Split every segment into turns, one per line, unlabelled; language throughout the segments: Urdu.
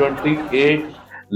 28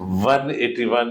181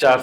4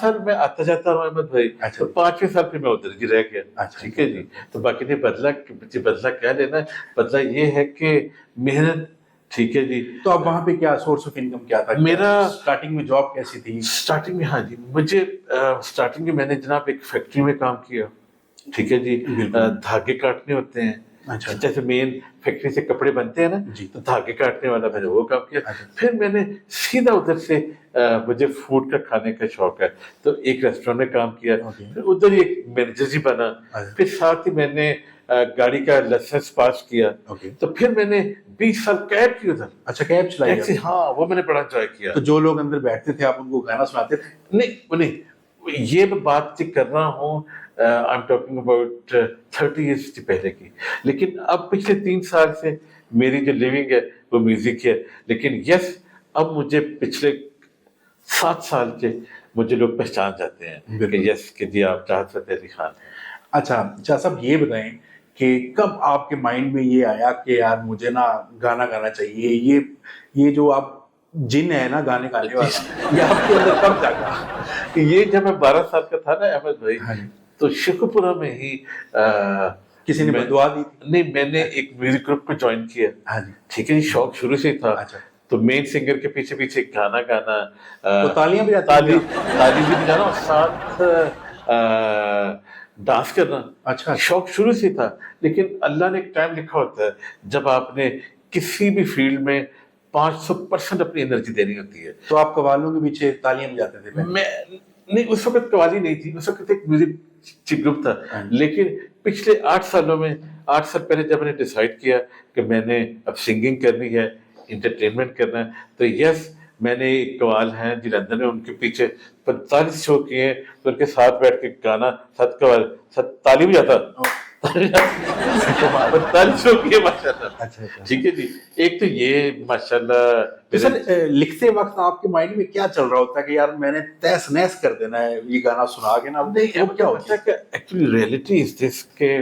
سال میں آتا جاتا ہوں احمد بھائی,
اچھا.
تو 5ویں سال پہ میں ادھر ہی رہ گیا.
اچھا.
ٹھیک ہے جی. تو باقی نہیں بدلہ کیا لینا ہے, بدلہ یہ ہے کہ محنت. ٹھیک ہے جی.
تو اب وہاں پہ کیا سورس آف انکم کیا تھا
میرا؟
اسٹارٹنگ میں جاب کیسی تھی؟
اسٹارٹنگ میں, ہاں جی, مجھے اسٹارٹنگ میں نے جناب ایک فیکٹری میں کام کیا. ٹھیک ہے جی. دھاگے کاٹنے ہوتے ہیں, جیسے مین فیکٹری سے کپڑے بنتے ہیں نا, تو دھاگے کاٹنے والا میں نے وہ کام کیا. پھر میں نے سیدھا ادھر سے, مجھے فوڈ کا کھانے کا شوق ہے, تو ایک ریسٹورینٹ میں کام کیا. پھر ادھر ہی ایک مینیجر ہی بنا. پھر ساتھ ہی میں نے گاڑی کا لائسنس پاس کیا. تو پھر میں نے 20 سال کیب کی ادھر.
اچھا, کیب چلائی؟
ہاں, وہ میں نے بڑا انجوائے کیا.
تو جو لوگ اندر بیٹھتے تھے آپ ان کو گانا سناتے تھے؟
نہیں, یہ میں بات کر رہا ہوں I'm talking about 30 years پہلے کی. لیکن اب پچھلے 3 سال سے میری جو لیونگ ہے وہ میوزک ہے. لیکن یس, اب مجھے پچھلے 7 سال کے مجھے لوگ پہچان جاتے ہیں کہ یس کہ جی آپ چاہت فتح علی خان ہیں.
اچھا شاہ صاحب, یہ بتائیں کہ کب آپ کے مائنڈ میں یہ آیا کہ یار مجھے نا گانا گانا چاہیے, یہ جو آپ جن ہے نا گانے گانے والا, یہ آپ کے اندر کب جاگا؟
یہ جب میں 12 سال کا تھا نا احمد بھائی, تو شیخوپورہ میں ہی
کسی نے دعا دی؟
نہیں, میں نے ایک میوزک گروپ کو جوائن کیا. ٹھیک ہے جی. شوق شروع سے تھا. تو مین سنگر کے پیچھے پیچھے گانا گانا,
تالیاں بھی
تالی بھی بجانا, اور ساتھ ڈانس کرنا.
اچھا,
شوق شروع سے تھا. لیکن اللہ نے ایک ٹائم لکھا ہوتا ہے جب آپ نے کسی بھی فیلڈ میں 500% اپنی انرجی دینی ہوتی ہے.
تو آپ قوالوں کے پیچھے تالیاں بجاتے تھے؟
میں نہیں, اس وقت قوالی نہیں تھی, اس وقت ایک میوزک گروپ تھا. لیکن پچھلے 8 سالوں میں, 8 سال پہلے جب میں نے ڈیسائیڈ کیا کہ میں نے اب سنگنگ کرنی ہے, انٹرٹینمنٹ کرنا ہے, تو یس میں نے ایک قوال ہیں جی لندن میں, ان کے پیچھے 45 شو کیے ہیں. تو ان کے ساتھ بیٹھ کے گانا, ساتھ قوال, ساتھ تالی بھی جاتا, 45 شو کیے ماشاء اللہ. ٹھیک ہے جی. ایک تو یہ ماشاء اللہ.
لکھتے وقت آپ کے مائنڈ میں کیا چل رہا ہوتا ہے کہ یار میں نے تہس نہس کر دینا ہے یہ گانا سنا کے نا؟
نہیں, کیا ہوتا ہے کہ ایکچولی ریئلٹی از دس کہ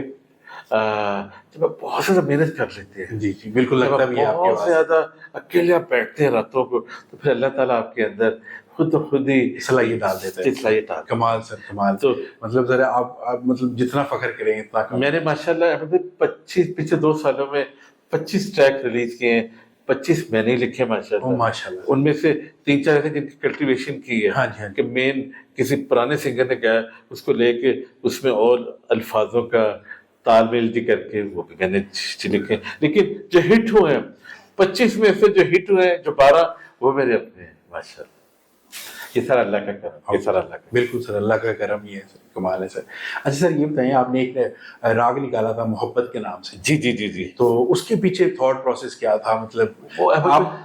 جب آپ بہت زیادہ محنت کر لیتے ہیں,
جی جی بالکل لگتا بھی ہے,
بہت زیادہ اکیلے آپ بیٹھتے ہیں راتوں کو, تو پھر اللہ تعالیٰ آپ کے اندر خود ہی
صلاحیت ڈال دیتے ہیں.
صلاحیت ڈال.
کمال سر, کمال. تو مطلب ذرا آپ مطلب جتنا فخر کریں اتنا کم.
میں نے ماشاء اللہ پچھلے 2 سالوں میں 25 ٹریک ریلیز کیے ہیں. 25 میں نے لکھے ماشاء اللہ. ان میں سے 3-4 ایسے جن کی کلٹیویشن کی ہے کہ مین کسی پرانے سنگر نے گایا, اس کو لے کے اس میں اور الفاظوں کا تال میل جی کر کے وہ بھی میں نے لکھے. لیکن جو ہٹ ہوئے ہیں 25 میں سے, جو ہٹ ہوئے ہیں جو 12, وہ میرے اپنے ہیں ماشاء اللہ. یہ سر اللہ کا کرم, یہ سر اللہ کا.
بالکل سر, اللہ کا کرم ہی ہے سر, کمال ہے سر. اچھا سر یہ بتائیں, آپ نے ایک راگ نکالا تھا محبت کے نام سے.
جی جی جی جی.
تو اس کے پیچھے تھاٹ پروسیس کیا تھا؟ مطلب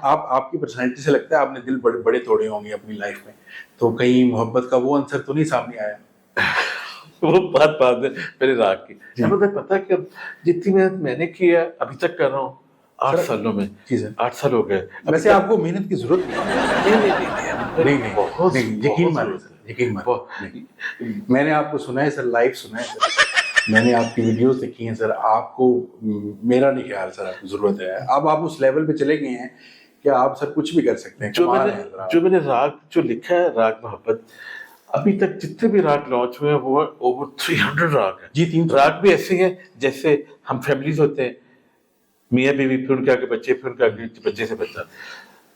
آپ کی پرسنالٹی سے لگتا ہے آپ نے دل بڑے توڑے ہوں گے اپنی لائف میں, تو کہیں محبت کا وہ عنصر تو نہیں سامنے آیا؟
وہ بات ہے میرے راگ کی. مجھے پتا کہ جتنی محنت میں نے کی ہے ابھی تک کر رہا ہوں 8 سالوں میں. 8 سال ہو گئے.
ویسے آپ کو محنت کی ضرورت نہیں, یقین مانیں سر, یقین مانیں. میں نے آپ کو سنا ہے سر, لائیو سنا ہے سر, میں نے آپ کی ویڈیوز دیکھی ہیں سر. آپ کو, میرا نہیں خیال سر آپ کو ضرورت ہے. اب آپ اس لیول پہ چلے گئے ہیں کہ آپ سر کچھ بھی کر سکتے ہیں.
جو میں نے راگ جو لکھا ہے, راگ محبت, ابھی تک جتنے بھی راگ لانچ ہوئے ہیں وہ اوور 300 راگ ہیں.
جی, 3
راگ بھی ایسے ہیں جیسے ہم فیملیز ہوتے ہیں, میاں بیوی, پھر ان کے آگے بچے, پھر ان کے آگے بچے سے بچہ.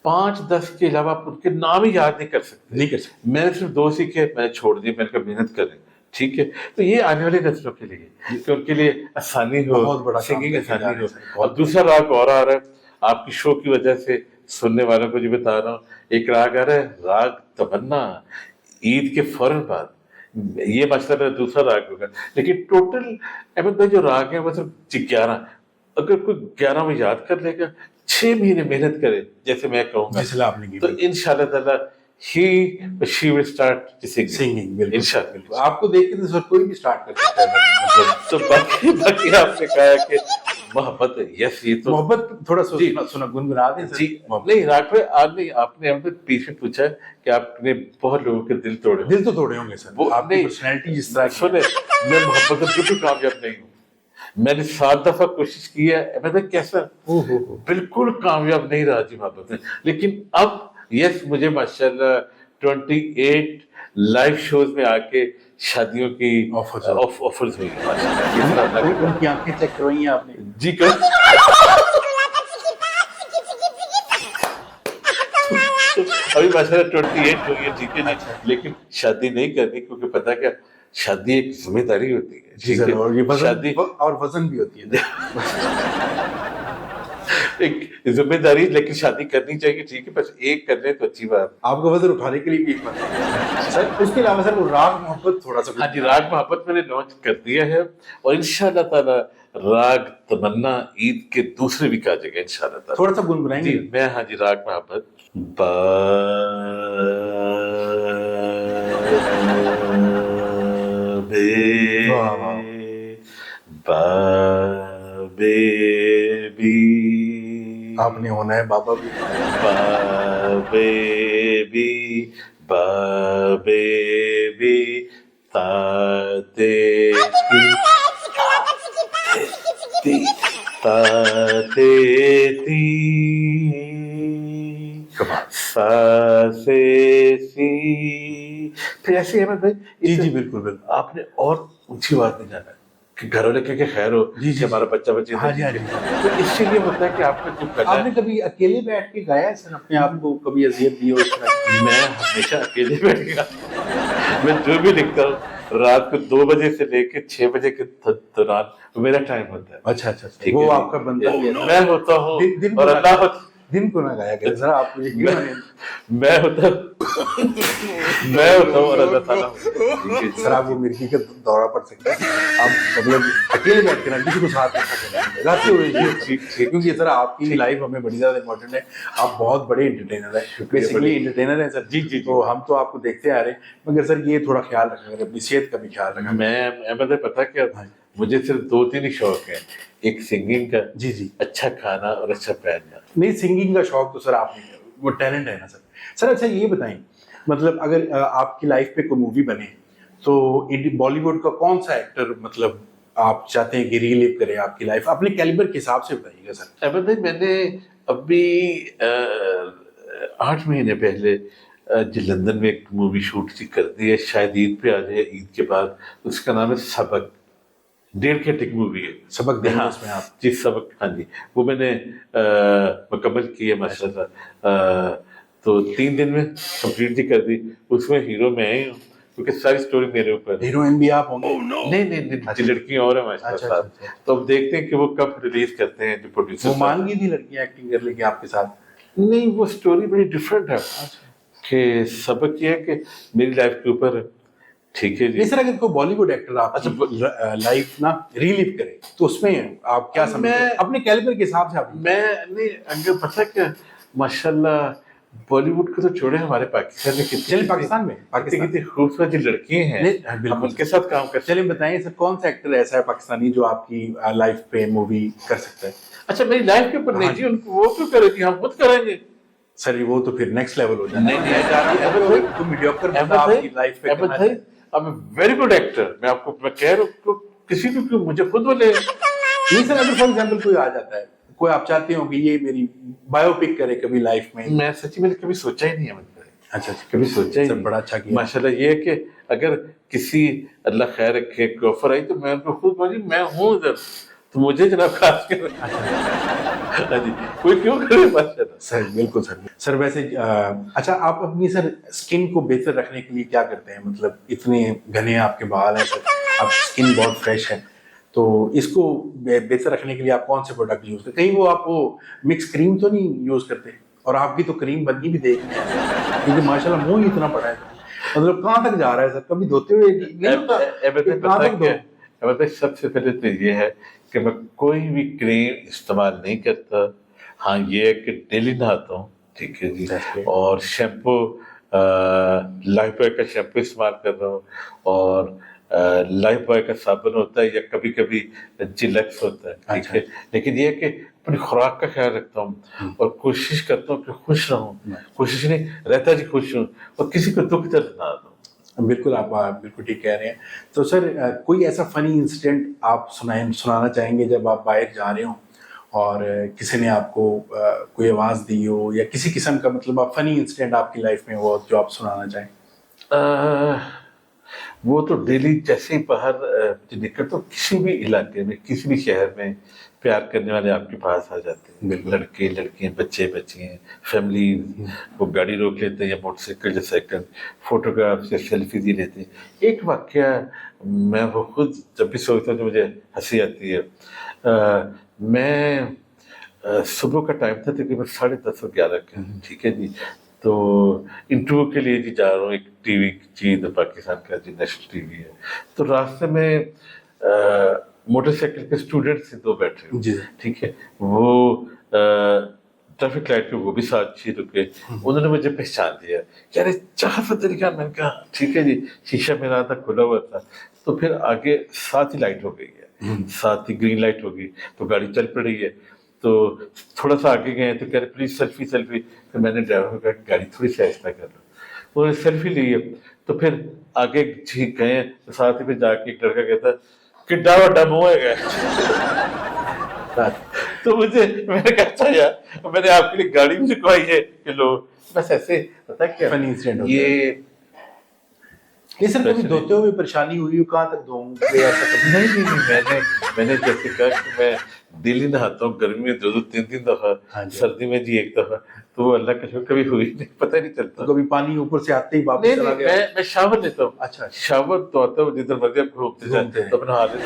5-10 کے علاوہ آپ ان کے نام ہی یاد نہیں کر سکتے. میں نے صرف 2 سیکھے, میں نے چھوڑ دیے, میں نے کہا محنت کریں. ٹھیک ہے, تو یہ آنے والی نسلوں کے لیے کہ ان کے لیے آسانی ہو,
بہت بڑا
سنگنگ آسانی ہو. اور دوسرا راگ اور آ رہا ہے آپ کی شو کی وجہ سے, سننے والوں کو جو بتا رہا ہوں, ایک راگ آ رہا ہے راگ تمنا, عید کے فوراً بعد. یہ مسئلہ میرا دوسرا راگ ہوگا. لیکن ٹوٹل احمد بھائی جو راگ ہیں وہ صرف 11. اگر کوئی 11 میں یاد کر لے گا, 6 مہینے محنت کرے جیسے میں کہوں گا, تو انشاءاللہ تعالیٰ she will start singing. انشاءاللہ.
آپ کو دیکھ کے تو سر کوئی بھی سٹارٹ کر سکتا ہے.
تو باقی آپ نے کہا کہ محبت ہے, یس یہ تو
محبت تھوڑا سنا گنگنا دیں
جی. نہیں راگ بھائی آج نہیں, آپ نے ہم سے پیچھے پوچھا کہ آپ نے بہت لوگوں کے دل توڑے.
دل تو توڑے ہوں گے سر, آپ کی پرسنالٹی جس طرح.
سنیں, میں محبت میں بالکل کامیاب نہیں ہوں. میں نے 7 دفعہ کوشش کی ہے, میں نے کیسا بالکل کامیاب نہیں رہا جی محبت میں. لیکن اب یس مجھے ماشاءاللہ 28 لائیو شوز میں آ کے شادیوں کی
آفرز
ہوئی ہیں ماشاءاللہ.
ان کی آنکھیں چیک کروائی ہیں آپ نے؟
جی کر ابھی ماشاءاللہ 28 ہوئی ہے, ٹھیک ہے جی, لیکن شادی نہیں کرنی کیونکہ پتہ کیا, شادی ایک ذمہ داری ہوتی ہے.
جی سر, اور یہ
شادی
اور وزن بھی ہوتی ہے.
ایک ذمہ داری, لیکن شادی کرنی چاہیے, ٹھیک ہے, بس ایک کر لیں تو اچھی بات.
آپ کا وزن اٹھانے کے لیے بھی ایک بات سر. اس کے علاوہ سر وہ راگ محبت تھوڑا سا.
ہاں جی, راگ محبت میں نے لانچ کر دیا ہے, اور انشاءاللہ تعالی راگ تمنا عید کے دوسرے بھی آ جائے گا انشاءاللہ تعالی.
تھوڑا سا گنگنائیں گے
جی میں, ہاں جی, راگ محبت.
آپ نے ہونا ہے بابا بھی.
پھر ایسے احمد بھائی,
جی جی بالکل بالکل.
آپ نے اور اونچی بات نہیں جانا کہ گھر والے کہ خیر ہو
جی
کہ ہمارا بچہ بچی.
ہاں جی ہاں جی.
تو اس سے یہ ہوتا ہے کہ آپ نے جو کرنا
آپ نے کبھی اکیلے بیٹھ کے گایا ہے سر, اپنے آپ کو کبھی اذیت دی ہو اس طرح؟
میں ہمیشہ اکیلے بیٹھ گیا. میں جو بھی لکھتا ہوں رات کو 2 بجے سے لے کے 6 بجے کے دوران میرا ٹائم ہوتا ہے.
اچھا اچھا, وہ آپ کا بندہ
میں ہوتا ہوں اور اللہ
دن کو نہ گایا کرے سر, آپ
میں ہوتا ہوں اور اللہ تعالیٰ.
سر آپ وہ مرغی کا دورہ پڑ سکتے ہیں, آپ مطلب اکیلے بیٹھ کے نا کسی کو ساتھ کیونکہ سر آپ کی لائف ہمیں بڑی زیادہ امپورٹنٹ ہے. آپ بہت بڑے انٹرٹینر ہیں, بیسکلی انٹرٹینر ہیں سر.
جی جی,
تو ہم تو آپ کو دیکھتے آ رہے ہیں, مگر سر یہ تھوڑا خیال رکھا کریں, اپنی صحت کا بھی خیال رکھا.
میں پتا کیا, مجھے صرف 2-3 ہی شوق ہیں, ایک سنگنگ کا,
جی جی,
اچھا کھانا اور اچھا پہننا.
نہیں سنگنگ کا شوق تو سر آپ نے, وہ ٹیلنٹ ہے نا سر. سر اچھا یہ بتائیں, مطلب اگر آپ کی لائف پہ کوئی مووی بنے تو بالی ووڈ کا کون سا ایکٹر مطلب آپ چاہتے ہیں کہ ریلیو کرے آپ کی لائف, اپنے کیلیبر کے حساب سے بتائیے گا سر.
احمد بھائی, میں نے ابھی 8 مہینے پہلے جو لندن میں ایک مووی شوٹ کر دی ہے, شاید عید پہ آ جائے, عید کے بعد. اس کا نام ہے سبق, 1.5 گھنٹے کی مووی ہے.
سبق دیں گے اس میں آپ؟
جی سبق, ہاں جی, وہ میں نے مکمل کی ہے ماشاءاللہ. تو 3 دن میں کمپلیٹ بھی کر دی. اس میں ہیرو میں ہی ہوں کیونکہ ساری سٹوری میرے اوپر.
ہیروئن بھی آپ ہوں گے؟
نہیں, جی لڑکیاں اور ہیں ہمارے ساتھ. تو اب دیکھتے ہیں کہ وہ کب ریلیز کرتے ہیں جو پروڈیوسر.
وہ مان گئی تھی لڑکیاں ایکٹنگ کر لیں گی آپ کے ساتھ؟
نہیں, وہ سٹوری بڑی ڈفرینٹ ہے. کہ سبق یہ ہے کہ میری لائف کے اوپر, ٹھیک ہے جی.
نہیں سر, اگر کوئی بالی ووڈ ایکٹر آپ لائف نا ریلیو کرے تو اس میں آپ کیا سمجھتے ہیں اپنے کیلیبر کے حساب سے؟ آپ
میں نہیں, اگر پتہ کیا, ماشاءاللہ بالی ووڈ کو تو چھوڑے, ہمارے پاکستان میں
چلیں پاکستان میں
کتنی خوبصورت جو لڑکیاں ہیں, ہم ان کے ساتھ کام کرتے ہیں.
چلیں بتائیں سر, کون سا ایکٹر ایسا ہے پاکستانی جو آپ کی لائف پہ مووی کر سکتا ہے؟
اچھا میری لائف کے اوپر نہیں جی, ان کو وہ کیوں کرے گی, ہم خود کریں گے.
سر وہ تو پھر نیکسٹ لیول ہو جائے.
ویری گڈ ایکٹر, میں آپ کو کہہ رہا ہوں, کسی کو مجھے خود بولے.
نہیں سر, اگر فار ایگزامپل کوئی آ جاتا ہے, کوئی آپ چاہتے ہو کہ یہ میری بایو پک کرے کبھی لائف میں.
میں سچی میں نے کبھی سوچا ہی نہیں ہے.
اچھا
کبھی سوچا ہی.
بڑا اچھا کیا
ماشاءاللہ. یہ ہے کہ اگر کسی اللہ خیر رکھے کوئی آفر آئی تو میں ان کو خود بولی میں ہوں ادھر, تو مجھے جناب خاص کر کوئی کیوں کرے. ماشاءاللہ
سر, بالکل سر. سر ویسے اچھا, آپ اپنی سر اسکن کو بہتر رکھنے کے لیے کیا کرتے ہیں؟ مطلب اتنے گھنے آپ کے بال ہیں سر, آپ اسکن بہت فریش ہے, تو اس کو بہتر رکھنے کے لیے آپ کون سے پروڈکٹ یوز کرتے ہیں؟ کہیں وہ آپ وہ مکس کریم تو نہیں یوز کرتے؟ اور آپ کی تو کریم بنی بھی دیکھنی ہے کیونکہ ماشاءاللہ منہ ہی اتنا بڑا ہے, مطلب کہاں تک جا رہا ہے سر؟ کبھی دھوتے ہوئے نہیں ہوتا؟
سب سے پہلے تو یہ ہے کہ میں کوئی بھی کریم استعمال نہیں کرتا. ہاں یہ ہے کہ ڈیلی نہاتا ہوں, ٹھیک ہے جی, اور شیمپو لائف بوائے کا شیمپو استعمال کر رہا ہوں, اور لائف بوائے کا صابن ہوتا ہے, یا کبھی کبھی جلیکس ہوتا ہے, ٹھیک ہے. لیکن یہ ہے کہ اپنی خوراک کا خیال رکھتا ہوں, اور کوشش کرتا ہوں کہ خوش رہوں. کوشش نہیں رہتا جی, خوش ہوں, اور کسی کو دکھ درد نہ دوں.
بالکل, آپ بالکل ٹھیک کہہ رہے ہیں. تو سر کوئی ایسا فنی انسیڈنٹ آپ سنانا چاہیں گے جب آپ باہر جا رہے ہوں اور کسی نے آپ کو کوئی آواز دی ہو, یا کسی قسم کا مطلب فنی انسیڈنٹ آپ کی لائف میں ہو جو آپ سنانا چاہیں؟
وہ تو ڈیلی جیسے ہی باہر نکل تو کسی بھی علاقے میں کسی بھی شہر میں پیار کرنے والے آپ کے پاس آ جاتے ہیں، لڑکے لڑکیاں بچے بچیاں فیملی، وہ گاڑی روک لیتے ہیں یا موٹر سائیکل یا سائیکل، فوٹوگرافس یا سیلفیز ہی لیتے ہیں۔ ایک واقعہ میں وہ خود جب بھی سوچتا ہوں تو مجھے ہنسی آتی ہے۔ میں صبح کا ٹائم تھا تقریباً 10:30 اور 11 کا، ٹھیک ہے جی، تو انٹرویو کے لیے جی جا رہا ہوں ایک ٹی وی جی پاکستان کا جی نیشنل ٹی وی ہے، تو راستے میں موٹر سائیکل کے اسٹوڈنٹس سے 2 بیٹھے
جی
ٹھیک ہے، وہ ٹریفک لائٹ پہ وہ بھی ساتھ ہی رکے، انہوں نے مجھے پہچان لیا کہ ارے چاہت علی خان، میں نے کہا ٹھیک ہے جی، شیشہ میرا تھا کھلا ہوا تھا، تو پھر آگے ساتھ ہی لائٹ ہو گئی ہے، ساتھ ہی گرین لائٹ ہو گئی تو گاڑی چل پڑی ہے، تو تھوڑا سا آگے گئے تو کہہ رہے پلیز سیلفی سیلفی، تو میں نے ڈرائیور کو کہا کہ گاڑی تھوڑی سی آہستہ کر لو، انہوں نے سیلفی لی ہے، تو پھر آگے گئے تو ساتھ ہی پھر جا کے ایک لڑکا کہتا کڈا وڈا منہ ہے گا، تو میں نے کہا اچھا یار میں نے آپ کے لیے گاڑی بھی رکوائی ہے کہ لو، بس ایسے پتا کیا یہ
نہیں سر، کبھی دھوتے ہوئے پریشانی ہوئی ہو کہاں تک دھوؤں؟
نہیں، میں نے جیسے کہا کہ میں دلی نہاتا ہوں گرمی میں 2-3 دفعہ، سردی میں جی 1 دفعہ، تو وہ اللہ کا شکر کبھی ہوئی نہیں، پتہ نہیں چلتا،
کبھی پانی اوپر سے آتے ہی واپس چلا گیا؟
میں شاور لیتا ہوں،
اچھا
شاور تو آتا ہوں جدھر مرضی آپ گھومتے جائیں تو اپنا حال ہے۔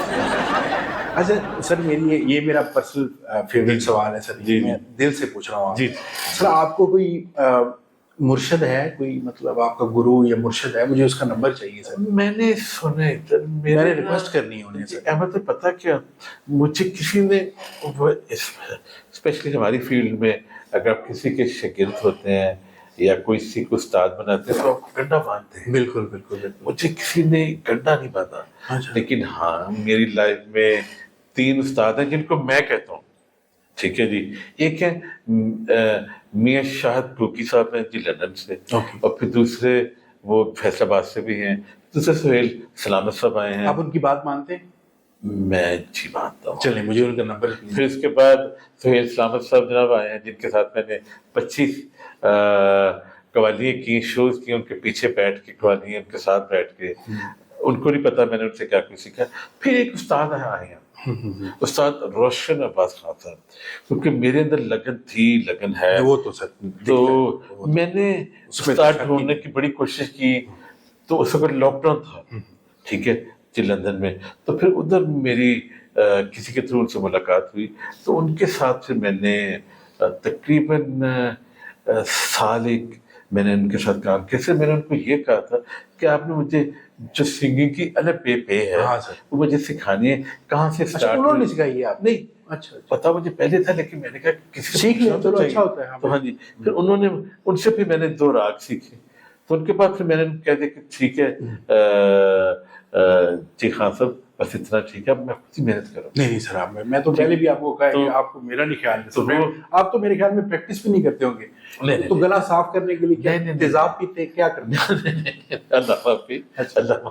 اچھا سر، یہ میرا پرسنل فیوریٹ سوال ہے سر، میں دل سے پوچھ رہا ہوں
جی
سر، آپ کو کوئی مرشد ہے، کوئی مطلب آپ کا گرو یا مرشد ہے؟ مجھے اس کا نمبر چاہیے سر،
میں نے سنا ہے،
میں نے ریکویسٹ کرنی ہے انہیں سر۔
احمد پتہ کیا، مجھے کسی نے اسپیشلی ہماری فیلڈ میں اگر آپ کسی کے شاگرد ہوتے ہیں یا کوئی کسی کو استاد بناتے ہیں تو آپ گنڈا باندھتے ہیں،
بالکل بالکل،
مجھے کسی نے گنڈا نہیں باندھا، لیکن ہاں میری لائف میں 3 استاد ہیں جن کو میں کہتا ہوں، ٹھیک ہے جی، ایک ہے میاں شاہد بلوکی صاحب ہیں جی لندن سے، اور پھر دوسرے وہ فیصل آباد سے بھی ہیں، دوسرے سہیل سلامت صاحب آئے ہیں۔
آپ ان کی بات مانتے ہیں؟
میں جی مانتا ہوں۔
چلیں مجھے ان کا نمبر۔
پھر اس کے بعد سہیل سلامت صاحب جناب آئے ہیں جن کے ساتھ میں نے 25 قوالیاں کی، شوز کی، ان کے پیچھے بیٹھ کے قوالیاں ان کے ساتھ بیٹھ کے، ان کو نہیں پتا میں نے ان سے کیا کچھ سیکھا۔ پھر ایک استاد آئے ہیں استاد روشن عباس خان صاحب، کیونکہ میرے اندر لگن تھی، لگن ہے،
وہ تو سر،
تو میں نے استاد ڈھونڈنے کی بڑی کوشش کی، تو اس وقت لاک ڈاؤن تھا، ٹھیک ہے جی لندن میں، تو پھر ادھر میری کسی کے تھرو ان سے ملاقات ہوئی، تو ان کے ساتھ پھر میں نے تقریباً 1 سال میں نے ان کے ساتھ کام کیا۔ میں نے ان کو یہ کہا تھا کہ آپ نے مجھے جو سنگنگ کی پے ہے وہ مجھے سکھانی ہے، کہاں سے اسٹارٹ؟
انہوں نے سکھائی ہے آپ؟
نہیں،
اچھا
پتا مجھے پہلے تھا، لیکن میں نے کہا کسی
سیکھ لیں تو اچھا ہوتا ہے۔
تو ہاں جی، پھر انہوں نے ان سے پھر میں نے 2 راگ سیکھے، تو ان کے بعد پھر میں نے کہہ دیا کہ ٹھیک ہے جی خان صاحب بس اتنا ٹھیک ہے، اب میں خود ہی محنت کروں۔
نہیں سر، میں تو پہلے بھی آپ کو کہا کہ آپ کو میرا نہیں خیال ہے، آپ تو میرے خیال میں پریکٹس بھی نہیں کرتے ہوں گے، تو گلا صاف کرنے کے لیے کیا تیزاب پیتے کیا کرتے ہیں؟
اللہ حافظ، اللہ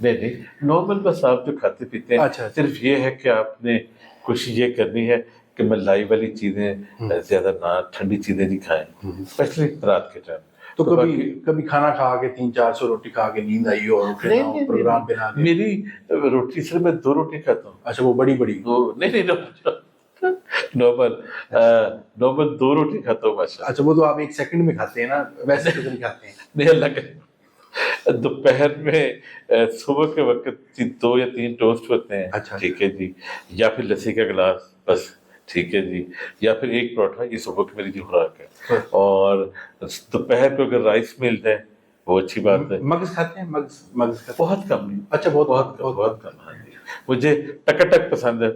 نہیں، نارمل بس آپ جو کھاتے پیتے ہیں، صرف یہ ہے کہ آپ نے کوشش یہ کرنی ہے کہ ملائی والی چیزیں زیادہ نہ، ٹھنڈی چیزیں نہیں کھائیں، اسپیشلی رات کے ٹائم۔
تو کبھی کھانا کھا کے 300-400 روٹی کھا کے نیند آئی ہو اور پروگرام پہ نہ؟
میری روٹی صرف میں 2 روٹی کھاتا ہوں۔
اچھا، وہ بڑی
نہیں، نارمل 2 روٹی کھاتا ہوں ماشاء اللہ۔
اچھا، وہ تو آپ 1 سیکنڈ میں کھاتے ہیں نا، ویسے تو نہیں کھاتے ہیں؟
نہیں، اللہ کا دوپہر میں صبح کے وقت 2 یا 3 ٹوسٹ ہوتے ہیں، ٹھیک ہے جی، یا پھر لسی کا گلاس بس، ٹھیک ہے جی، یا پھر 1 پراٹھا، یہ صبح کی میری جو خوراک ہے، اور دوپہر کو اگر رائس مل جائے وہ اچھی بات ہے۔
مگز کھاتے ہیں؟ مگز
بہت کم نہیں۔
اچھا، بہت کم۔
ہاں جی، مجھے ٹک پسند ہے،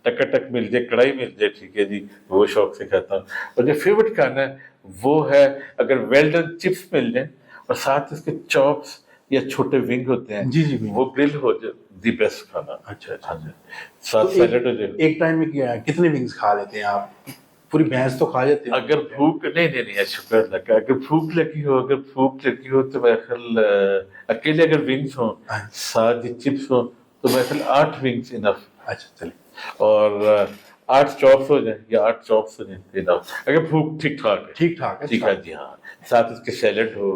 ٹک مل جائے، کڑھائی مل جائے، ٹھیک ہے جی، وہ شوق سے کھاتا ہوں۔ اور جو فیوریٹ کھانا ہے وہ ہے اگر ویل ڈن چپس مل جائیں اور ساتھ اس کے چاپس یا چھوٹے ونگ ہوتے ہیں،
جی،
وہ گرل ہو جائے، دی بیسٹ کھانا۔
اچھا،
ساتھ سیلڈ ہو جائے۔
ایک ٹائم میں کتنے ونگز کھا لیتے ہیں آپ؟ پوری بھینس تو کھا جاتے ہیں؟
اگر بھوک نہیں، شکر اللہ کا، اگر بھوک لگی ہو تو میرے خیال اکیلے اگر ونگس ہوں، ساتھ چپس ہوں، تو میرے خیال 8 ونگس انف۔
اچھا، چلیں،
اور 8 چاپس ہو جائیں یا 8 چاپس ہو جائیں انف، اگر بھوک ٹھیک ٹھاک ہے جی ہاں، ساتھ اس کے سیلڈ ہو،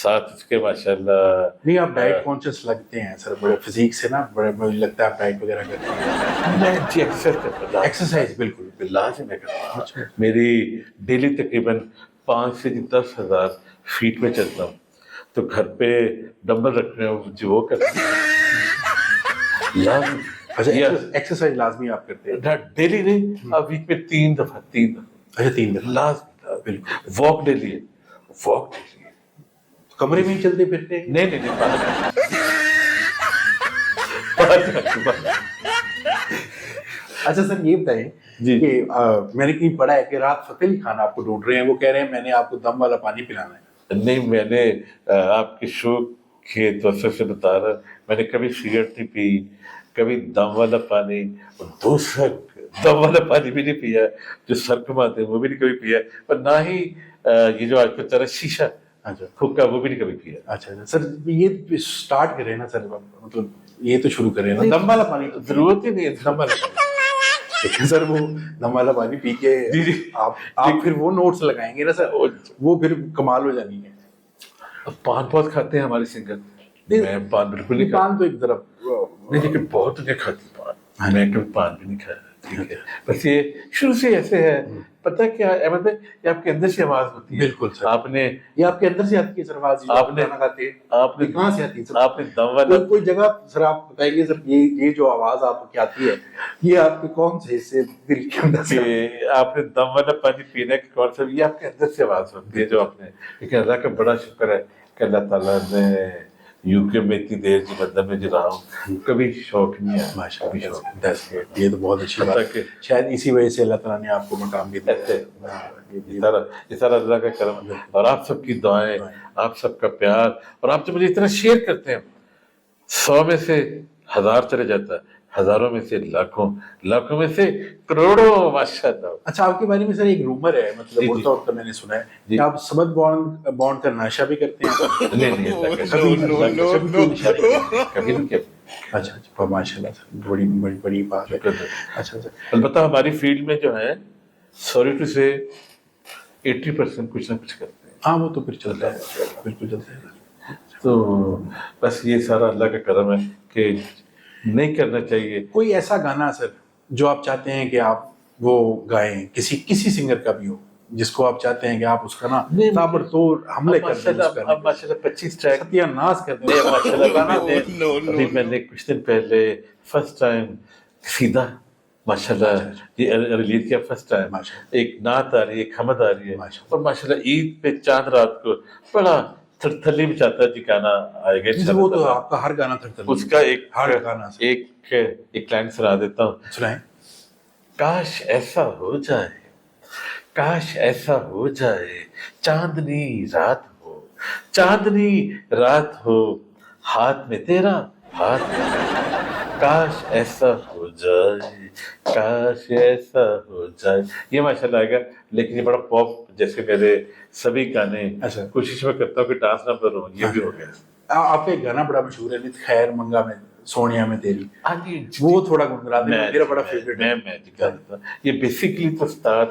ساتھ اس کے ماشاءاللہ
نہیں آپ ڈائٹ کانشیس لگتے ہیں سر، بڑے فزیک سے نا، بڑے مجھے لگتا ہے آپ ڈائٹ وغیرہ کرتے ہیں.
میں جی ایکسرسائز کرتا ہوں.
ایکسرسائز بالکل بالکل.
لازم میں کرتا ہوں. میری ڈیلی تقریباً 5 سے 10,000 فیٹ میں چلتا ہوں. تو گھر پہ ڈمبل رکھنے ہو جو وہ کرتا ہوں لازم.
اچھا ایکسرسائز لازمی آپ کرتے ہیں؟
ڈیلی نہیں، اب ویک میں 3 دفعہ.
اچھا 3 دفعہ
لازم بالکل. واک ڈیلی ہے، واک ڈیلی ہے.
کمرے میں ہی چلتے پھرتے ہیں؟
نہیں
اچھا سر یہ بتائیں
جی
کہ میں نے کہیں پڑھا ہے کہ رات فتح علی خان آپ کو ڈھونڈ رہے ہیں، وہ کہہ رہے ہیں میں نے آپ کو دم والا پانی پلانا ہے.
نہیں، میں نے آپ کے شو کے دوستوں سے بتا رہا، میں نے کبھی سگریٹ نہیں پی، کبھی دم والا پانی، اور دوسرا دم والا پانی بھی نہیں پیا جو سر گھماتے ہیں وہ بھی نہیں کبھی پیا، اور نہ ہی یہ جو آج کل طرح شیشہ
اچھا
حکا وہ بھی نہیں کبھی پیا.
اچھا سر یہ اسٹارٹ کریں نا سر، مطلب یہ تو شروع کریں نا دم والا پانی.
ضرورت ہی نہیں ہے دم والا پانی.
لیکن سر وہ دم والا پانی پی کے
جی
آپ پھر وہ نوٹس لگائیں گے نا سر، وہ پھر کمال ہو جانی ہے.
پان بہت کھاتے ہیں ہمارے سنگر. میں پان بالکل نہیں
پان تو ایک طرف
نہیں، لیکن بہت نہیں کھاتی پان. میں کبھی پان بھی نہیں کھایا. ٹھیک ہے، بس یہ شروع سے ایسے ہے. پتہ کیا احمد بھائی، یہ آپ کے اندر سے آواز ہوتی ہے.
بالکل سر،
آپ نے
یہ آپ کے اندر سے آتی ہے سر آواز.
آپ نے آپ نے
کہاں سے آتی ہے سر؟
آپ نے دم والا
کوئی جگہ سر آپ بتائیں گے سر، یہ جو آواز آپ کی آتی ہے یہ آپ کے کون سے حصے دل کے اندر سے؟
آپ نے دم والا پانی پینے کا کانسیپٹ، یہ آپ کے اندر سے آواز ہوتی ہے جو آپ نے. لیکن اللہ کا بڑا شکر ہے کہ اللہ تعالیٰ نے یو کے میں اتنی دیر کی مدد میں جو رہا ہوں کبھی شوق نہیں ہے.
ماشاء اللہ، یہ تو بہت اچھی بات ہے. شاید اسی وجہ سے اللہ تعالیٰ نے آپ کو مقام بھی دیا.
یہ سارا اللہ کا کرم ہے، اور آپ سب کی دعائیں، آپ سب کا پیار، اور آپ جو مجھے اتنا شیئر کرتے ہیں. 100 میں سے 1000 چلے جاتا ہے، ہزاروں میں سے لاکھوں، لاکھوں میں سے کروڑوں ماشاءاللہ.
اچھا آپ کے بارے میں سر ایک رومر ہے، مطلب اڑتا اڑتا میں نے سنا ہے کہ آپ سبت بانڈ کا نشہ بھی کرتے ہیں.
کبھی نہیں کیا.
اچھا ماشاء اللہ سر، بڑی بات ہے. اچھا سر
البتہ ہماری فیلڈ میں جو ہے سوری ٹو سے 80% کچھ نہ کچھ کرتے ہیں.
ہاں وہ تو پھر چلتا ہے، بالکل چلتا ہے.
تو بس یہ سارا اللہ کا کرم ہے کہ نہیں کرنا چاہیے.
کوئی ایسا گانا سر جو آپ چاہتے ہیں کہ آپ وہ گائیں، کسی سنگر کا بھی ہو جس کو آپ چاہتے ہیں کہ آپ اس کا نا تابڑ توڑ حملے کر دیں،
اب ماشاءاللہ 25 ٹریک
ستیہ ناز کر دیں
ماشاءاللہ. ابھی میں نے کچھ دن پہلے فرسٹ ٹائم سیدھا ماشاءاللہ یہ ریلیز کیا فرسٹ ٹائم. ایک نعت آ رہی ہے، ایک حمد آ رہی ہے، اور ماشاءاللہ عید پہ چاند رات کو بڑا تھلی میں چاہتا ہے جی گانا آئے گا.
وہ تو آپ کا ہر گانا تھرتھلی،
اس کا
ہر گانا
ایک لائن سنا دیتا ہوں.
سنائیں.
کاش ایسا ہو جائے، کاش ایسا ہو جائے، چاندنی رات ہو، چاندنی رات ہو، ہاتھ میں تیرا ہاتھ میں، کاش ایسا ہو جائے، کاش ایسا ہو جائے. یہ ماشاءاللہ آئے گا. لیکن یہ بڑا پاپ جیسے میرے سبھی گانے کوشش میں کرتا ہوں کہ ڈانس نہ کروں، یہ بھی ہو گیا.
آپ کا ایک گانا بڑا مشہور ہے، نت خیر منگا میں سونیا میں تیری، وہ تھوڑا گنگنا دیں، میرا بڑا فیوریٹ ہے.
میں دکھا دیتا ہوں. یہ بیسیکلی تو استاد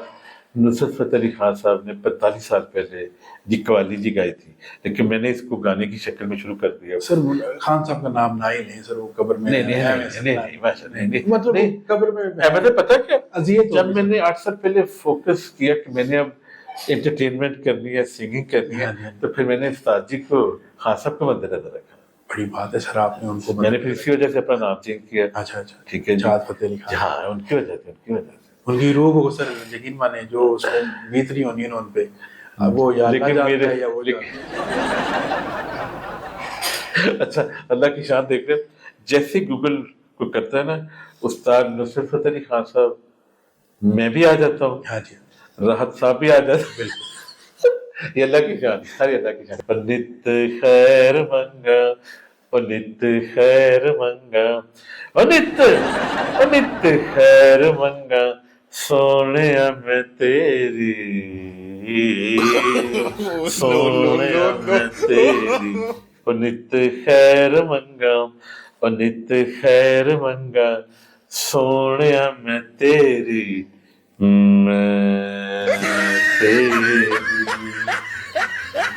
نصرت فتح علی خان صاحب نے 45 سال پہلے جی قوالی جی گائی تھی، لیکن میں نے اس کو گانے کی شکل میں شروع کر دیا.
سر خان صاحب کا نام نہ ہی نہیں سر، وہ قبر میں
نہیں،
مطلب قبر میں
مجھے پتا کیا
اذیت.
جب میں نے 8 سال پہلے فوکس کیا کہ میں نے اب انٹرٹینمنٹ کرنی ہے، سنگنگ کرنی ہے، تو پھر میں نے استاد جی کو خان صاحب کو مد نظر رکھا.
بڑی بات ہے سر، آپ نے ان کو
میں نے پھر اسی وجہ سے اپنا نام چینج کیا.
اچھا
ٹھیک ہے،
جہاد فتح علی خان.
ہاں ان کی وجہ سے
ان کی روح کو سر یقین مانے جو اس کو بیتری ہونی ہے ان پہ، وہ یا اللہ جانتا ہے یا وہ
اچھا اللہ کی شان دیکھ رہے. جیسے گوگل کو کرتا ہے نا استاد نصرت فتح علی خان صاحب، میں بھی آ جاتا ہوں.
ہاں جی،
راحت صاحب بھی آ جاتے. بالکل یہ اللہ کی شان، ساری اللہ کی شان. نت خیر منگا، نت خیر منگا، نت خیر منگا، سونے میں تیری، سونے میں تیری، نت خیر منگا، نت خیر منگا، سونے میں تیری، میں تیری.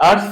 8